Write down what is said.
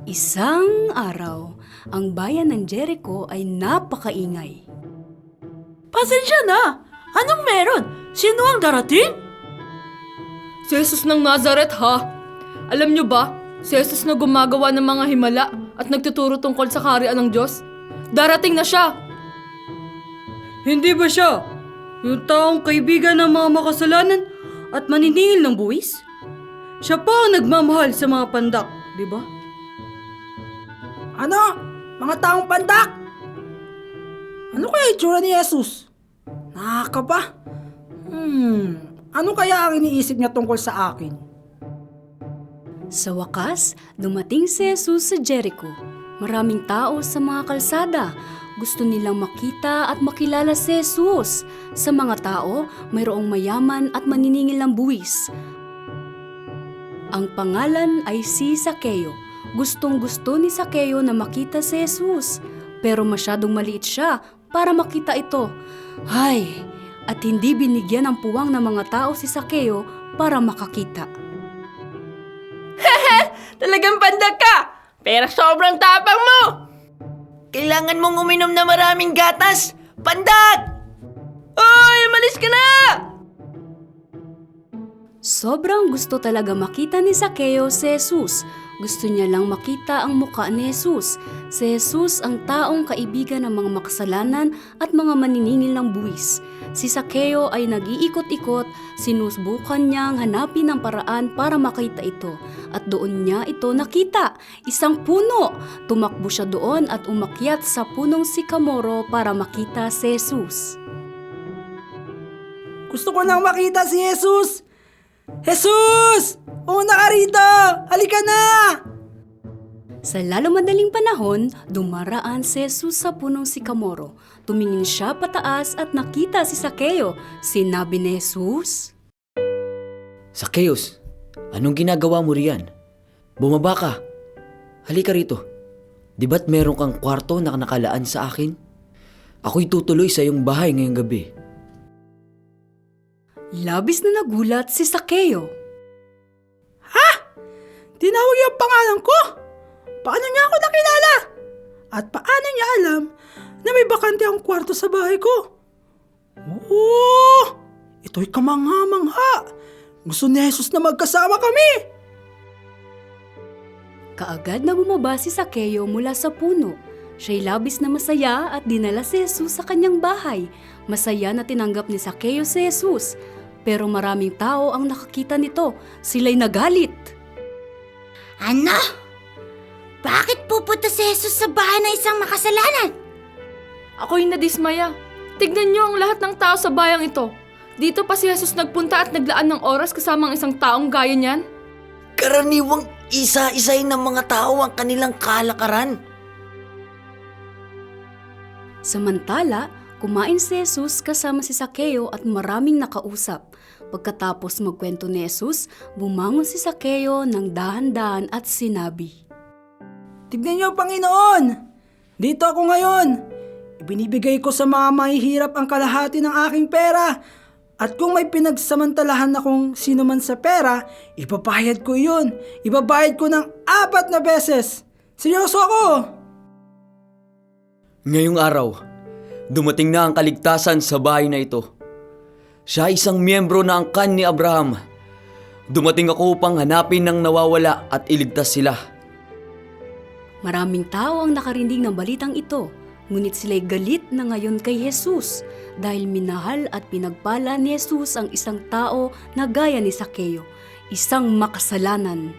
Isang araw, ang bayan ng Jericho ay napakaingay. Pasensya na! Anong meron? Sino ang darating? Si Jesus ng Nazaret, ha? Alam nyo ba, si Jesus na gumagawa ng mga himala at nagtuturo tungkol sa kaharian ng Diyos? Darating na siya! Hindi ba siya yung taong kaibigan ng mga makasalanan at maniningil ng buwis? Siya pa ang nagmamahal sa mga pandak, di ba? Ano? Mga taong pandak? Ano kaya itsura ni Jesus? Nakakaba? Ano kaya ang iniisip niya tungkol sa akin? Sa wakas, dumating si Jesus sa Jericho. Maraming tao sa mga kalsada. Gusto nilang makita at makilala si Jesus. Sa mga tao, mayroong mayaman at maniningil ng buwis. Ang pangalan ay si Sakeo. Gustong-gusto ni Sakeo na makita si Jesus. Pero masyadong maliit siya para makita ito. At hindi binigyan ng puwang ng mga tao si Sakeo para makakita. Talagang pandag ka! Pero sobrang tapang mo! Kailangan mong uminom na maraming gatas! Pandag! Oy, umalis ka na! Sobrang gusto talaga makita ni Sakeo si Jesus. Gusto niya lang makita ang muka ni Jesus. Si Jesus ang taong kaibigan ng mga makasalanan at mga maniningil ng buwis. Si Sakeo ay nag-iikot-ikot, sinusubukan niyang hanapin ang paraan para makita ito. At doon niya ito nakita, isang puno. Tumakbo siya doon at umakyat sa punong sikamoro para makita si Jesus. Gusto ko nang makita si Jesus! Jesus! Una ka rito! Halika na! Sa lalo madaling panahon, dumaraan si Jesus sa punong sikamoro. Tumingin siya pataas at nakita si Sakeo. Sinabi ni Jesus, Zacchaeus, anong ginagawa mo riyan? Bumaba ka. Halika rito. Di ba't meron kang kwarto na nakalaan sa akin? Ako'y tutuloy sa iyong bahay ngayong gabi. labis na nagulat si Sakeo. Tinawag niya ang pangalan ko! Paano niya ako nakilala? At paano niya alam na may bakante ang kwarto sa bahay ko? Oo! Ito'y kamangha-mangha! Gusto ni Jesus na magkasama kami! Kaagad na bumaba si Sakeo mula sa puno. Siya'y labis na masaya at dinala si Jesus sa kanyang bahay. Masaya na tinanggap ni Sakeo si Jesus. Pero maraming tao ang nakakita nito. Sila'y nagalit. Ano? Bakit pupunta si Jesus sa bahay ng isang makasalanan? Ako'y nadismaya. Tignan niyo ang lahat ng tao sa bayang ito. Dito pa si Jesus nagpunta at naglaan ng oras kasama ang isang taong gaya niyan. Karaniwang isa-isayin ng mga tao ang kanilang kalakaran. Samantala, kumain si Jesus kasama si Sakeo at maraming nakausap. Pagkatapos magkwento ni Jesus, bumangon si Sakeo ng dahan-dahan at sinabi, Tignan niyo, Panginoon! Dito ako ngayon! Ibinibigay ko sa mga mahihirap ang kalahati ng aking pera. At kung may pinagsamantalahan akong sino man sa pera, ibabayad ko yun. Ibabayad ko ng 4 na beses. Seryoso ako! Ngayong araw, dumating na ang kaligtasan sa bahay na ito. Siya ay isang miyembro na angkan ni Abraham. Dumating ako upang hanapin ng nawawala at iligtas sila. Maraming tao ang nakarinig ng balitang ito, ngunit sila'y galit na ngayon kay Jesus dahil minahal at pinagpala ni Jesus ang isang tao na gaya ni Sakeo, isang makasalanan.